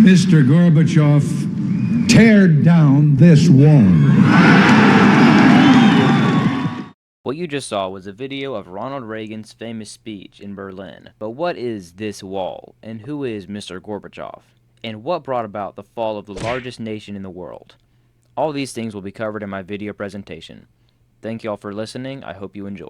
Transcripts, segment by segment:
Mr. Gorbachev, tear down this wall. What you just saw was a video of Ronald Reagan's famous speech in Berlin. But what is this wall, and who is Mr. Gorbachev? And what brought about the fall of the largest nation in the world? All these things will be covered in my video presentation. Thank you all for listening. I hope you enjoy.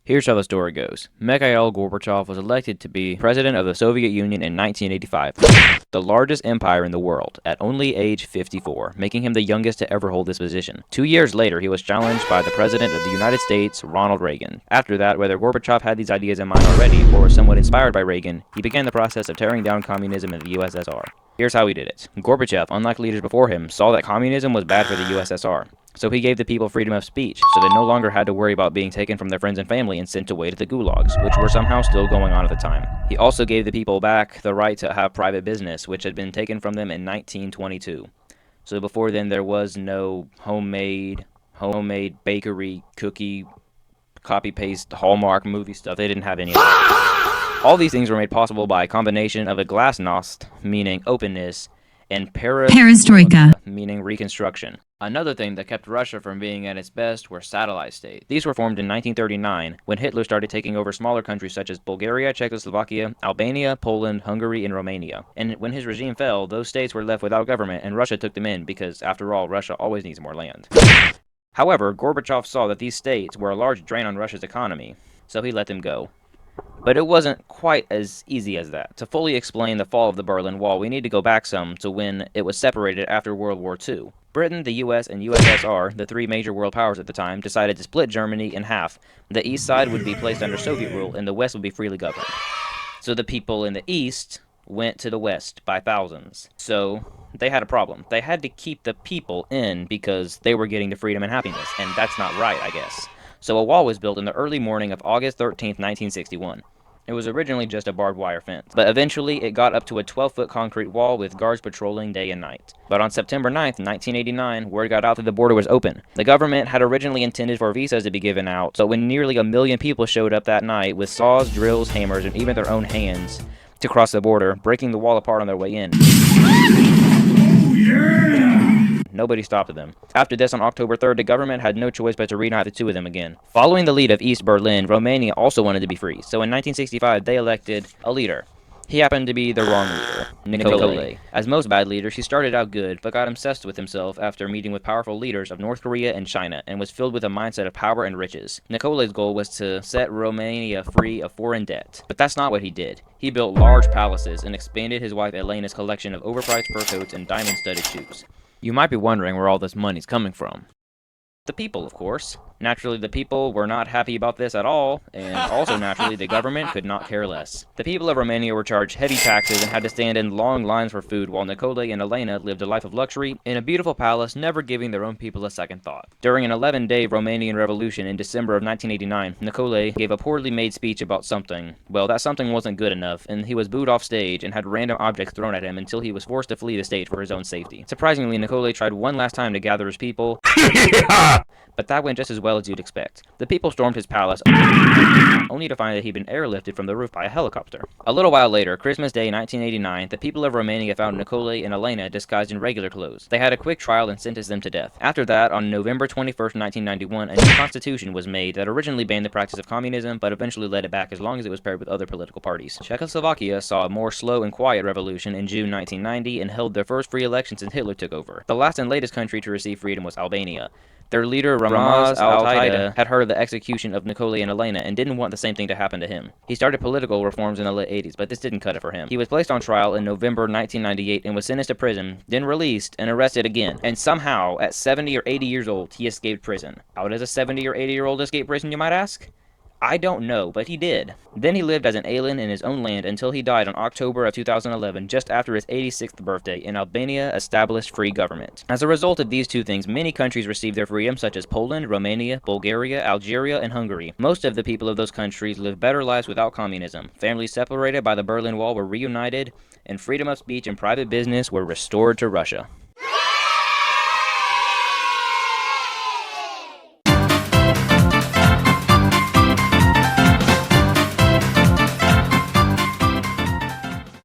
Here's how the story goes. Mikhail Gorbachev was elected to be president of the Soviet Union in 1985, the largest empire in the world, at only age 54, making him the youngest to ever hold this position. 2 years later, he was challenged by the President of the United States, Ronald Reagan. After that, whether Gorbachev had these ideas in mind already or was somewhat inspired by Reagan, he began the process of tearing down communism in the USSR. Here's how he did it. Gorbachev, unlike leaders before him, saw that communism was bad for the USSR. So he gave the people freedom of speech, so they no longer had to worry about being taken from their friends and family and sent away to the gulags, which were somehow still going on at the time. He also gave the people back the right to have private business, which had been taken from them in 1922. So before then, there was no homemade bakery, cookie, copy-paste, Hallmark movie stuff. They didn't have any of that. All these things were made possible by a combination of a glasnost, meaning openness, and perestroika, meaning reconstruction. Another thing that kept Russia from being at its best were satellite states. These were formed in 1939 when Hitler started taking over smaller countries such as Bulgaria, Czechoslovakia, Albania, Poland, Hungary, and Romania. And when his regime fell, those states were left without government and Russia took them in because, after all, Russia always needs more land. However, Gorbachev saw that these states were a large drain on Russia's economy, so he let them go. But it wasn't quite as easy as that. To fully explain the fall of the Berlin Wall, we need to go back some to when it was separated after World War II. Britain, the US, and USSR, the three major world powers at the time, decided to split Germany in half. The east side would be placed under Soviet rule, and the west would be freely governed. So the people in the east went to the west by thousands. So they had a problem. They had to keep the people in because they were getting the freedom and happiness, and that's not right, I guess. So a wall was built in the early morning of August 13th, 1961. It was originally just a barbed wire fence, but eventually it got up to a 12-foot concrete wall with guards patrolling day and night. But on September 9th, 1989, word got out that the border was open. The government had originally intended for visas to be given out, so when nearly 1 million people showed up that night with saws, drills, hammers, and even their own hands to cross the border, breaking the wall apart on their way in. Oh, yeah! Nobody stopped them. After this, on October 3rd, the government had no choice but to reunite the two of them again. Following the lead of East Berlin, Romania also wanted to be free, so in 1965 they elected a leader. He happened to be the wrong leader, Nicolae. As most bad leaders, he started out good, but got obsessed with himself after meeting with powerful leaders of North Korea and China, and was filled with a mindset of power and riches. Nicolae's goal was to set Romania free of foreign debt. But that's not what he did. He built large palaces and expanded his wife Elena's collection of overpriced fur coats and diamond-studded shoes. You might be wondering where all this money's coming from. The people, of course. Naturally, the people were not happy about this at all, and also naturally, the government could not care less. The people of Romania were charged heavy taxes and had to stand in long lines for food, while Nicolae and Elena lived a life of luxury in a beautiful palace, never giving their own people a second thought. During an 11-day Romanian revolution in December of 1989, Nicolae gave a poorly made speech about something. Well, that something wasn't good enough, and he was booed off stage and had random objects thrown at him until he was forced to flee the stage for his own safety. Surprisingly, Nicolae tried one last time to gather his people, but that went just as well as you'd expect. The people stormed his palace, only to find that he'd been airlifted from the roof by a helicopter. A little while later, Christmas Day 1989, the people of Romania found Nicolae and Elena disguised in regular clothes. They had a quick trial and sentenced them to death. After that, on November 21st, 1991, a new constitution was made that originally banned the practice of communism, but eventually let it back as long as it was paired with other political parties. Czechoslovakia saw a more slow and quiet revolution in June 1990 and held their first free election since Hitler took over. The last and latest country to receive freedom was Albania. Their leader, Ramaz al-Taida, had heard of the execution of Nicolae and Elena and didn't want the same thing to happen to him. He started political reforms in the late 80s, but this didn't cut it for him. He was placed on trial in November 1998 and was sentenced to prison, then released and arrested again. And somehow, at 70 or 80 years old, he escaped prison. How does a 70 or 80-year-old escape prison, you might ask? I don't know, but he did. Then he lived as an alien in his own land until he died on October of 2011, just after his 86th birthday, and Albania established free government. As a result of these two things, many countries received their freedom, such as Poland, Romania, Bulgaria, Algeria, and Hungary. Most of the people of those countries lived better lives without communism. Families separated by the Berlin Wall were reunited, and freedom of speech and private business were restored to Russia.